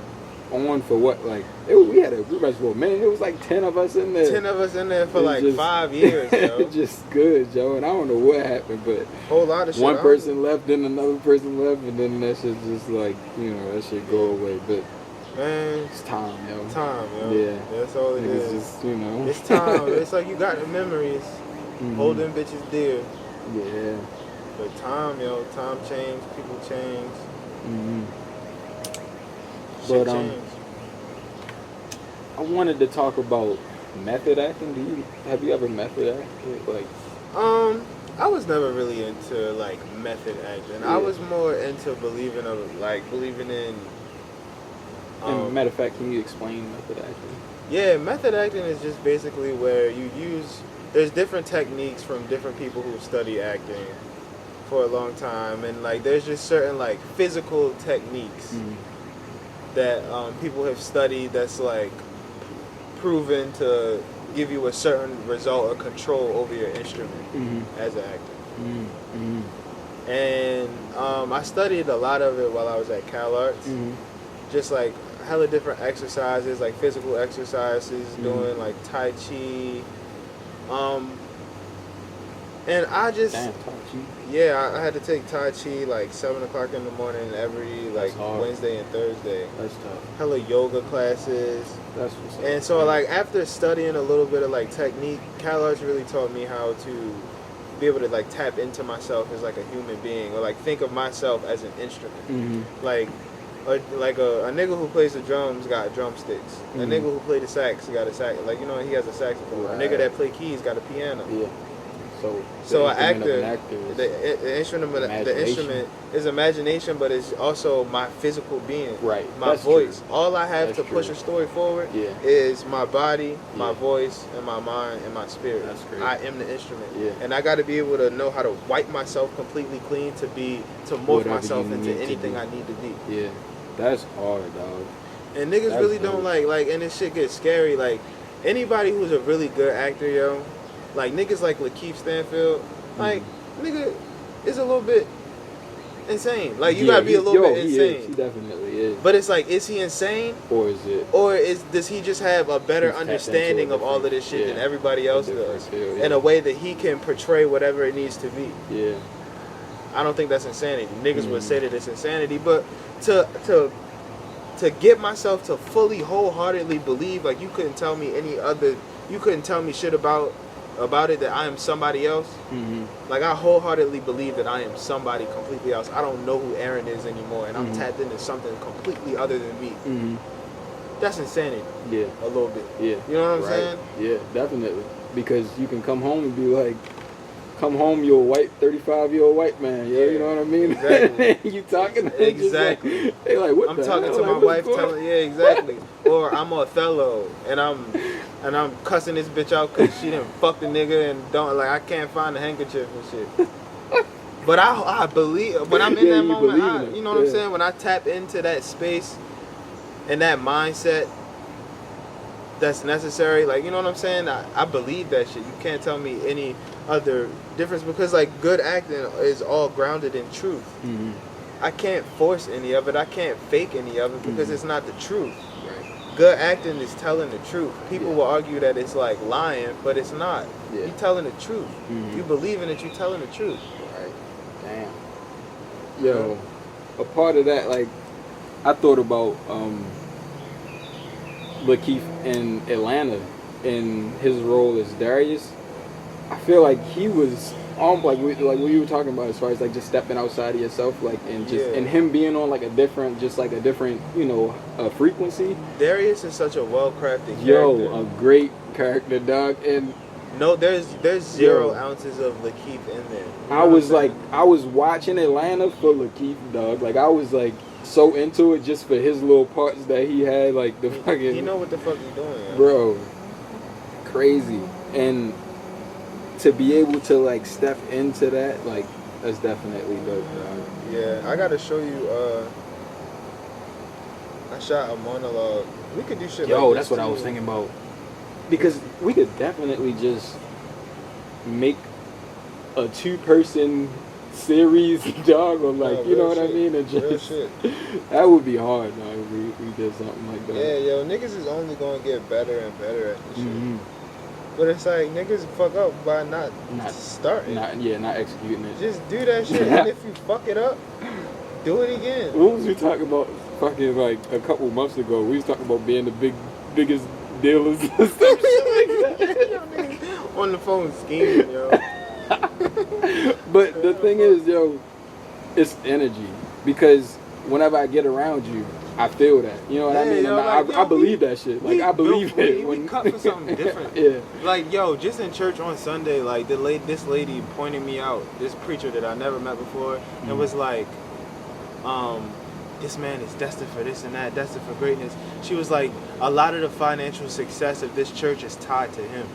on for what, like we had a group message for a minute. It was like 10 of us in there. 10 of us in there for like just, 5 years, yo. Just good, yo. And I don't know what happened, but whole lot of shit. One person left, then another person left, and then that shit just like, that shit go away. But man, it's time, yo. Time, yo. Yeah, that's all it is. Just, it's time. It's like you got the memories. Hold them bitches dear. Yeah. But time, yo. Time change. People change. Shit change. I wanted to talk about method acting. Have you ever method acted? Like, I was never really into like method acting. Yeah. I was more into believing in. Matter of fact, can you explain method acting? Yeah, method acting is just basically where you use. There's different techniques from different people who study acting for a long time, and like there's just certain like physical techniques that people have studied that's like proven to give you a certain result or control over your instrument as an actor. And I studied a lot of it while I was at Cal Arts. Just like hella different exercises, like physical exercises, doing like Tai Chi. And I just Damn, Tai Chi. Yeah, I had to take Tai Chi like 7 o'clock in the morning every like Wednesday and Thursday. That's tough. Hella yoga classes. That's what's up. And so like after studying a little bit of like technique, Cal Arts really taught me how to be able to like tap into myself as like a human being, or like think of myself as an instrument. Like a nigga who plays the drums got drumsticks. A nigga who played the sax got a sax. Like, he has a saxophone. Right. A nigga that play keys got a piano. Yeah. So an actor, the instrument is imagination, but it's also my physical being. Right. My That's voice. True. All I have That's to push true. a story forward is my body, my voice, and my mind, and my spirit. That's great. I am the instrument. Yeah. And I got to be able to know how to wipe myself completely clean to morph Whatever myself you into need to anything be. I need to be. Yeah. That's hard, dog. And niggas That's really dope. don't like, and this shit gets scary. Like, anybody who's a really good actor, yo, like niggas like Lakeith Stanfield, like, nigga is a little bit insane. Like, you gotta be a little bit insane. He definitely is. But it's like, is he insane? Or is it? Or does he just have a better understanding of all of this shit than everybody else does? In a way that he can portray whatever it needs to be. Yeah. I don't think that's insanity. Niggas would say that it's insanity, but to get myself to fully wholeheartedly believe, like, you couldn't tell me shit about it that I am somebody else. Like, I wholeheartedly believe that I am somebody completely else. I don't know who Aaron is anymore, and I'm tapped into something completely other than me. That's insanity. Yeah. A little bit. Yeah. You know what I'm saying? Yeah, definitely. Because you can come home and be like, you're a white 35-year-old white man. Yeah, you know what I mean? Exactly. You talking to them exactly. Like, they like, what I'm the talking hell? to my Like, wife, telling exactly. Or I'm Othello, and I'm cussing this bitch out because she didn't fuck the nigga and I can't find the handkerchief and shit. But I believe when I'm in that moment, you know what I'm saying? When I tap into that space and that mindset that's necessary, like, you know what I'm saying? I believe that shit. You can't tell me any other difference, because like good acting is all grounded in truth. I can't force any of it. I can't fake any of it because it's not the truth. Right. Good acting is telling the truth. People will argue that it's like lying, but it's not. You're telling the truth. You believing that you're telling the truth. Right. Damn. Yo, a part of that, like, I thought about Lakeith in Atlanta in his role as Darius. I feel like he was like what you were talking about, as far as like just stepping outside of yourself, like, and just and him being on like a different frequency. Darius is such a well-crafted character. Yo, a great character, dog. And no, there's 0 ounces of Lakeith in there. You know I was watching Atlanta for Lakeith, dog. Like, I was like so into it just for his little parts that he had, like the fucking. You know what the fuck he's doing, bro? Crazy. And to be able to like step into that, like, that's definitely dope, dog. Yeah, I gotta show you. I shot a monologue. We could do shit Yo, like that's this what I was too. thinking about. Because we could definitely just make a 2-person series, dog, or like, No, you know real what I shit. mean? And Real just, shit. that would be hard, dog, if we did something like that. Yeah, yo, niggas is only gonna get better and better at this Mm-hmm. shit. But it's like, niggas fuck up by not starting. Not executing it. Just do that shit, and if you fuck it up, do it again. What was we talking about fucking like a couple months ago? We was talking about being the biggest dealers and some shit like that. Yo, niggas on the phone scheming, yo. But the thing is, yo, it's energy. Because whenever I get around you, I feel that. You know what I mean? Yo, And like, I believe that shit. Like, I believe it. We cut for something different. Yeah. Like, yo, just in church on Sunday, like, this lady pointed me out, this preacher that I never met before, and was like, this man is destined for this and that, destined for greatness. She was like, a lot of the financial success of this church is tied to him.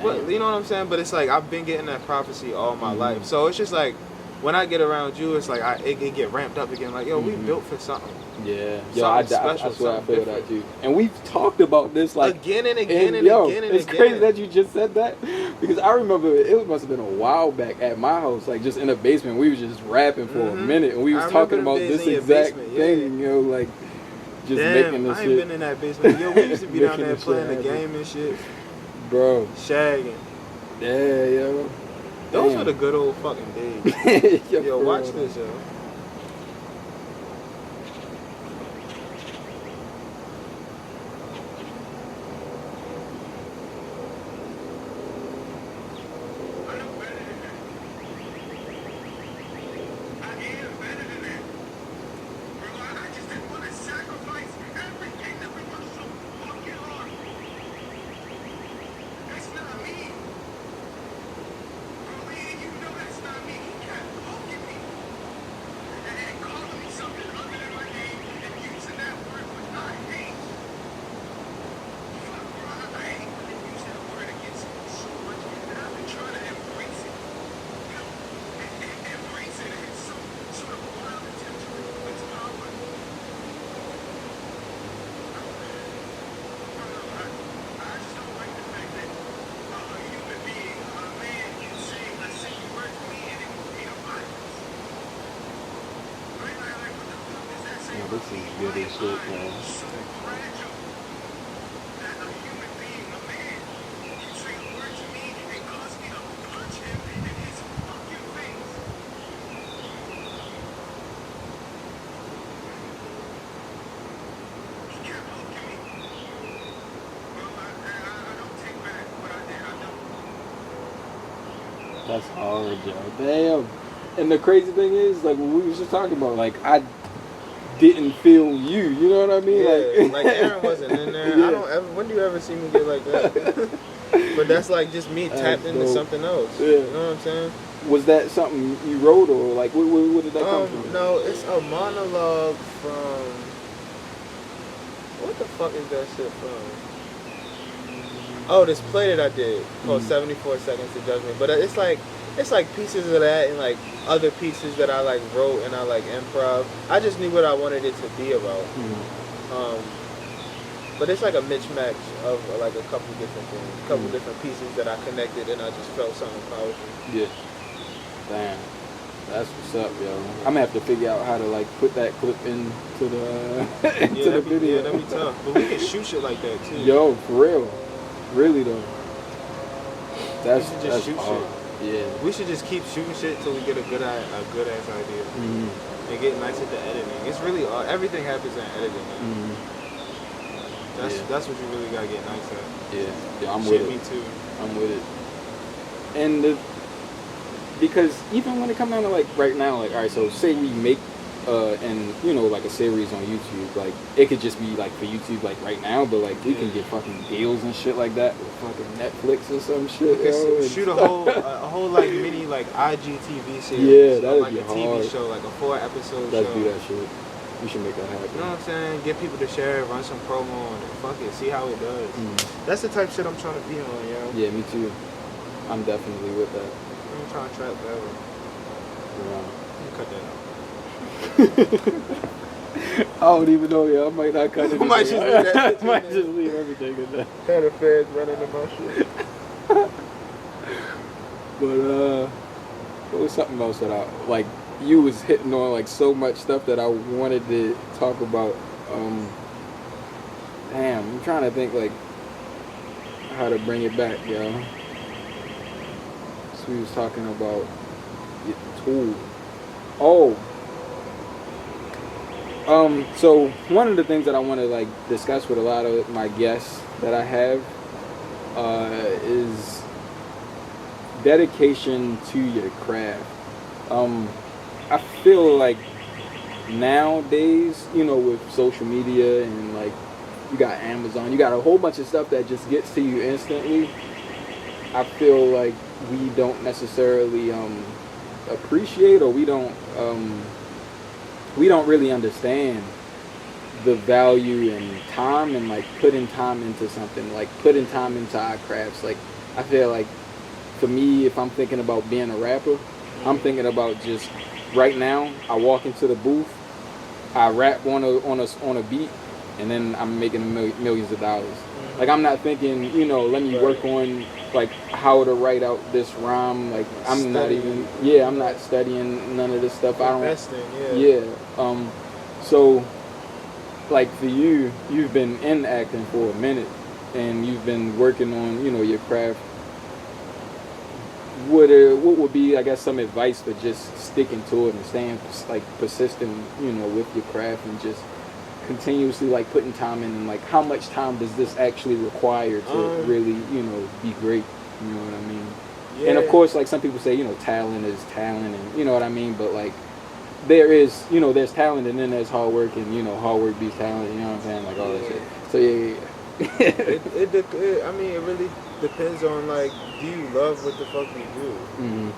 But, you know what I'm saying? But it's like, I've been getting that prophecy all my life. So it's just like, when I get around you, it's like, it get ramped up again. Like, yo, we built for something. Yeah. Yo, I special, swear I feel different. that too. And we've talked about this like again and again and yo, again and it's again. crazy that you just said that, because I remember it must have been a while back at my house, like just in the basement. We was just rapping for a minute, and we was talking about this exact thing, yo, like just making this I shit. ain't been in that basement. Yo, we used to be down there playing the game and shit, bro. shagging. Yeah, yo. Those were the good old fucking days. Yo, watch this, yo. This is good as shit, man. That's hard, yo. Damn. And the crazy thing is, like, what we was just talking about, like, I didn't feel you. You know what I mean? Yeah, like Aaron wasn't in there. Yeah. I don't ever. When do you ever see me get like that? But that's like just me tapped into something else. Yeah. You know what I'm saying? Was that something you wrote, or like where did that come from? No, it's a monologue from. What the fuck is that shit from? Oh, this play that I did called 74 Seconds to Judgment. But it's like pieces of that and like other pieces that I like wrote and I like improv. I just knew what I wanted it to be about. But it's like a mismatch of like a couple different things, a couple different pieces that I connected and I just felt something powerful. Yeah. Damn. That's what's up, yo. I'm gonna have to figure out how to like put that clip into the into the video. Yeah, that'd be tough. But we can shoot shit like that too. Yo, for real. Really though. That's shoot hard. shit. Yeah. We should just keep shooting shit till we get a good ass idea. And get nice at the editing. It's really everything happens in editing. That's what you really gotta get nice at. Yeah, I'm with it. Me too. I'm with it. And because even when it comes down to like right now, like alright, so say we make and you know like a series on YouTube, like it could just be like for YouTube like right now, but like we can get fucking deals and shit like that with fucking Netflix or some shit. Yo, shoot a whole like mini like IGTV series. Yeah, that'd like be a hard. TV show, like a 4-episode show. Let's do that shit. We should make that happen. You know what I'm saying? Get people to share it, run some promo on it. Fuck it, see how it does. That's the type of shit I'm trying to be on, yo. Yeah, me too. I'm definitely with that. I'm trying to trap forever. Yeah. Cut that out. I don't even know, yeah. I might not cut it. I might just leave that shit I might in just leave everything in there. Had the feds running in my shit. But what was something else that I like? You was hitting on like so much stuff that I wanted to talk about. Damn, I'm trying to think like how to bring it back, yo. So we was talking about the tool. Oh. So one of the things that I want to like discuss with a lot of my guests that I have is dedication to your craft. I feel like nowadays, you know, with social media and like you got Amazon, you got a whole bunch of stuff that just gets to you instantly. I feel like we don't necessarily appreciate, or we don't really understand the value and time, and like putting time into something, like putting time into our crafts. Like I feel like for me, if I'm thinking about being a rapper, I'm thinking about just right now. I walk into the booth, I rap on a beat, and then I'm making millions of dollars. Like I'm not thinking, you know, let me work on like how to write out this rhyme. Like I'm not even, I'm not studying none of this stuff. I don't. So like for you, you've been in acting for a minute, and you've been working on, you know, your craft. What would be, I guess, some advice for just sticking to it and staying like persistent, you know, with your craft, and just continuously like putting time in, and like how much time does this actually require to really, you know, be great? You know what I mean? Yeah. And of course, like some people say, you know, talent is talent, and you know what I mean. But like there is, you know, there's talent, and then there's hard work, and you know, hard work beats talent. You know what I'm saying? Like all that shit. So I mean, it really depends on like, do you love what the fuck you do? Mm-hmm.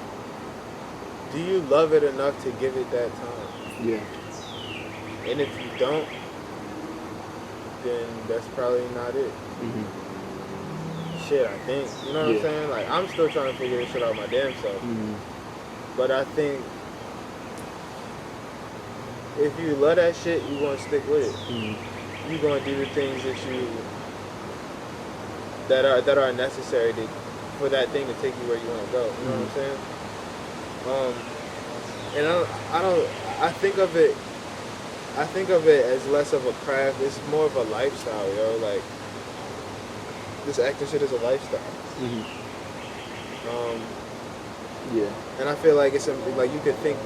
Do you love it enough to give it that time? Yeah. And if you don't, then that's probably not it. Mm-hmm. Shit, I think. You know what I'm saying? Like, I'm still trying to figure this shit out my damn self. Mm-hmm. But I think if you love that shit, you gonna stick with it. Mm-hmm. You gonna do the things that are necessary for that thing to take you where you want to go. You know what I'm saying? And I think of it as less of a craft. It's more of a lifestyle, yo. Like, this acting shit is a lifestyle. Mm-hmm. And I feel like it's like you could think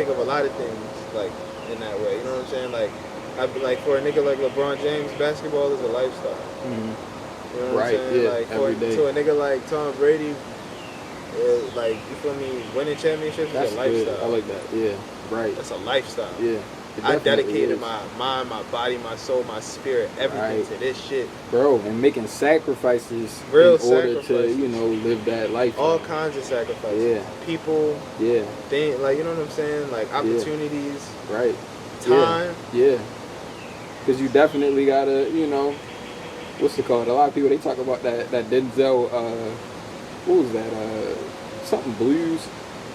of a lot of things like in that way. You know what I'm saying? Like for a nigga like LeBron James, basketball is a lifestyle. Mm-hmm. You know what I'm saying? Yeah, like every day. To a nigga like Tom Brady, like, you feel me, winning championships is a lifestyle. Good. I like that. Yeah, right. That's a lifestyle. Yeah. I dedicated my mind, my body, my soul, my spirit, everything to this shit. Bro, and making sacrifices order to, you know, live that life. All kinds of sacrifices. Yeah. People. Yeah. Things, like, you know what I'm saying? Like, opportunities. Yeah. Right. Time. Yeah. Because you definitely gotta, you know, what's it called? A lot of people, they talk about that Denzel, what was that? Something blues.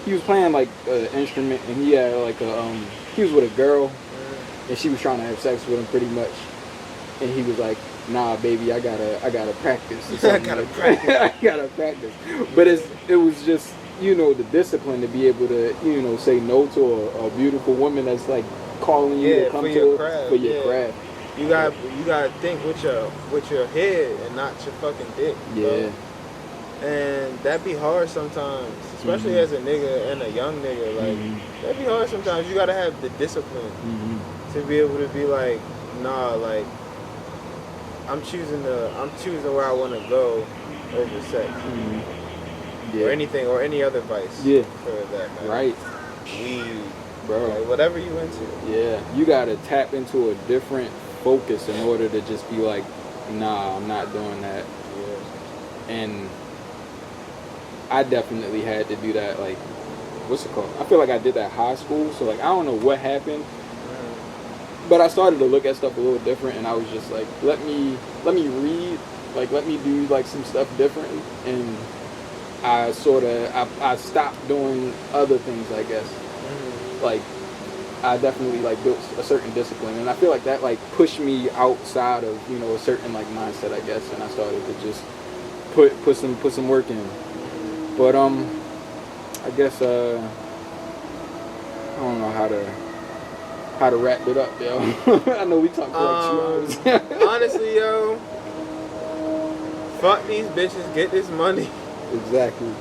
He was playing like an instrument, and he had like he was with a girl, and she was trying to have sex with him pretty much, and he was like, nah, baby, I gotta practice. I gotta practice. But it was just, you know, the discipline to be able to, you know, say no to a beautiful woman that's like calling you to come for to your craft. You gotta think with your head and not your fucking dick. Yeah. Bro. And that be hard sometimes, especially as a nigga and a young nigga. Like, that be hard sometimes. You gotta have the discipline to be able to be like, nah, like, I'm choosing where I want to go over sex, or anything, or any other vice. Yeah, for that matter. Right. Weed, bro. Like, whatever you into. Yeah, you gotta tap into a different focus in order to just be like, nah, I'm not doing that. Yeah. And I definitely had to do that. Like, what's it called? I feel like I did that high school. So like, I don't know what happened, but I started to look at stuff a little different, and I was just like, let me read, like, let me do like some stuff differently. And I stopped doing other things, I guess. Like, I definitely like built a certain discipline, and I feel like that like pushed me outside of, you know, a certain like mindset, I guess, and I started to just put some work in. But I guess I don't know how to wrap it up, yo. I know we talked for like 2 hours. Honestly, yo, fuck these bitches, get this money. Exactly. You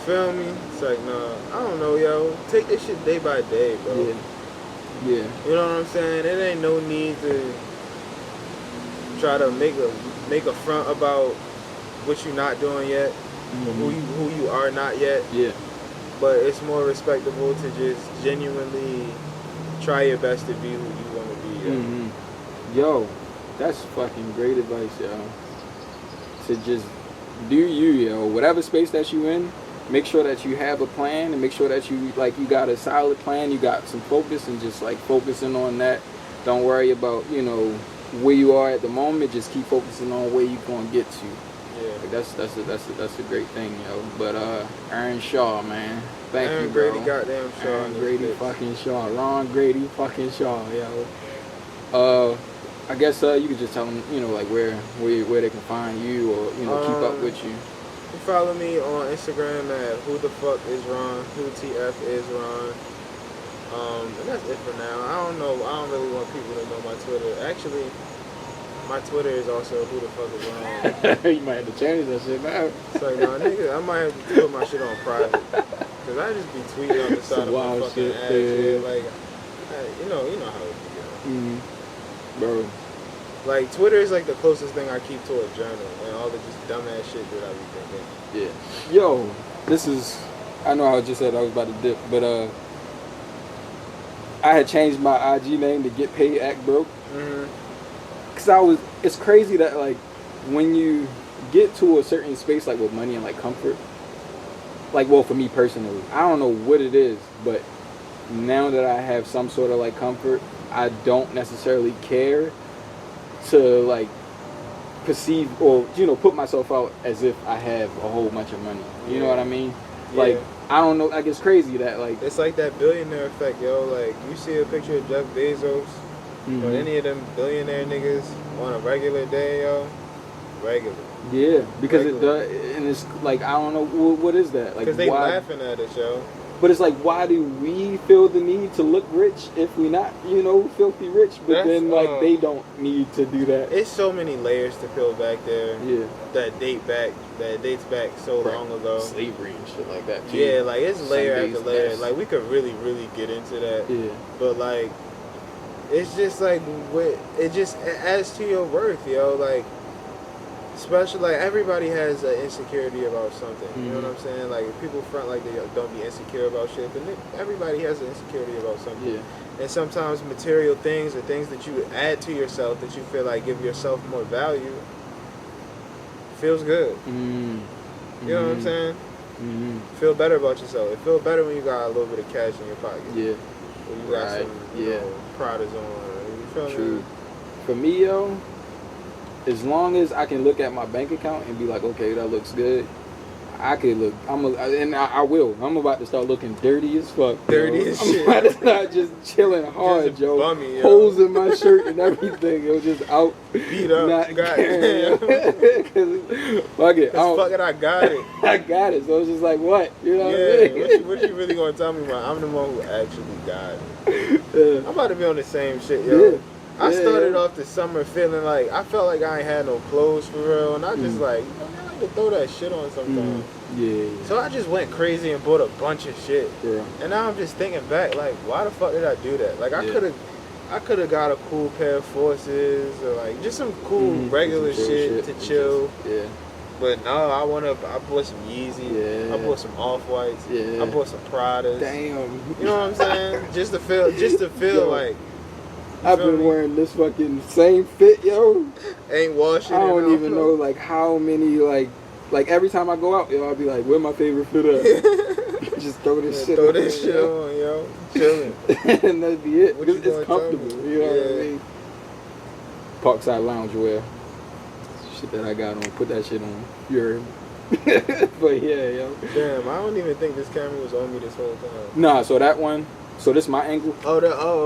feel me? It's like, nah, I don't know, yo. Take this shit day by day, bro. Yeah. Yeah. You know what I'm saying? It ain't no need to try to make a front about what you're not doing yet, or who you are not yet. Yeah. But it's more respectable to just genuinely try your best to be who you want to be. Yo. Mm-hmm. Yo, that's fucking great advice, yo. To just do you, yo. Whatever space that you in, make sure that you have a plan, and make sure that you got a solid plan, you got some focus, and just like focusing on that. Don't worry about, you know, where you are at the moment. Just keep focusing on where you're gonna get to. Yeah. Like that's a great thing, yo. But Aaron Shaw, man, thank Aaron you, bro. Grady, goddamn Shaw. Aaron Grady, fucking Shaw. Ron Grady, fucking Shaw, yo. I guess you could just tell them, you know, like where they can find you, or, you know, keep up with you. You follow me on Instagram at who the fuck is Ron, who TF is Ron. And that's it for now. I don't know. I don't really want people to know my Twitter. Actually, my Twitter is also who the fuck is Ron. You might have to change that shit now. It's like, nah, nigga, I might have to put my shit on private. Cause I just be tweeting on the side of my fucking ass. Yeah. Like, you know how it be, yo. Bro. Like, Twitter is like the closest thing I keep to a journal, and all the just dumbass shit that I be thinking. Yeah. Yo, this is, I know I just said I was about to dip, but I had changed my IG name to Get Paid Act Broke. Cause it's crazy that like when you get to a certain space like with money and like comfort, like, well, for me personally, I don't know what it is, but now that I have some sort of like comfort, I don't necessarily care to like perceive or, you know, put myself out as if I have a whole bunch of money. You know what I mean? Yeah. Like, I don't know, like, it's crazy that like it's like that billionaire effect, yo. Like, you see a picture of Jeff Bezos or any of them billionaire niggas on a regular day, yo. Regular. Yeah, because it does, and it's like, I don't know, what is that? Like, because they laughing at it, yo. But it's like, why do we feel the need to look rich if we not, you know, filthy rich? But then, like, they don't need to do that. It's so many layers to peel back there. Yeah. That dates back so long ago. Slavery and shit like that, too. Yeah, like, it's layer Sunday's after layer. best. Like, we could really, really get into that. Yeah. But, like, it's just, like, it just adds to your worth, yo. Like, especially, like, everybody has an insecurity about something. You know what I'm saying? Like, people front like they don't be insecure about shit, but everybody has an insecurity about something. Yeah. And sometimes material things or things that you add to yourself that you feel like give yourself more value feels good. You know what I'm saying? Feel better about yourself. It feels better when you got a little bit of cash in your pocket. Yeah. When you got some, you know, Pradas on. You feel me? For me, yo, as long as I can look at my bank account and be like, okay, that looks good, I could look. I will. I'm about to start looking dirty as fuck. Dirty as shit. I'm about to start just chilling hard, just yo. Bummy, yo. Holes in my shirt and everything. Yo, just out. Beat up. Not Goddamn. Fuck it. Fuck it, I got it. I got it. So it's just like, what? You know what I mean? What you really gonna tell me about? I'm the one who actually got it. I'm about to be on the same shit, yo. Yeah. I started off the summer feeling like I felt like I ain't had no clothes for real, and I just like, you know, I like to throw that shit on sometimes. Yeah. So I just went crazy and bought a bunch of shit. Yeah. And now I'm just thinking back, like, why the fuck did I do that? Like, I could have got a cool pair of Forces or like just some cool regular shit to chill. Yeah. But no, I bought some Yeezy. I bought some Off-Whites. I bought some Pradas. Damn. You know what I'm saying? just to feel like. I've been wearing this fucking same fit, yo. Ain't washing. I don't even know like how many like every time I go out, yo, I'll be like, where my favorite fit at? Just throw this shit. Throw this shit on, yo. Chilling. And that'd be it. What It's comfortable. You know what I mean? Parkside loungewear. Shit that I got on. Put that shit on. You heard me. But yeah, yo. Damn, I don't even think this camera was on me this whole time. Nah, so that one. So this my angle. Oh,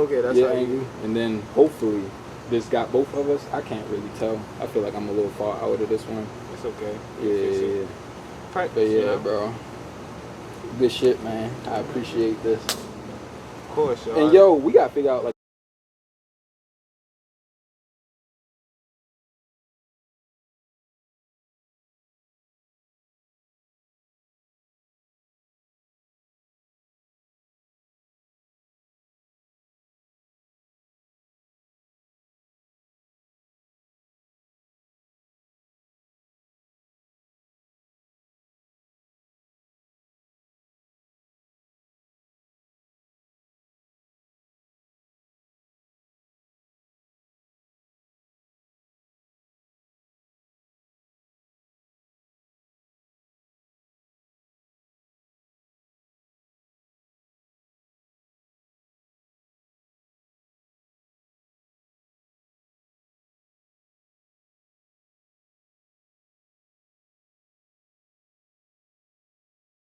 okay. That's Your how angle, and then hopefully this got both of us. I can't really tell. I feel like I'm a little far out of this one. It's okay. Yeah. Practice, But yeah, you know? bro. Good shit, man. I appreciate this. Of course, yo. And yo, we gotta figure out like.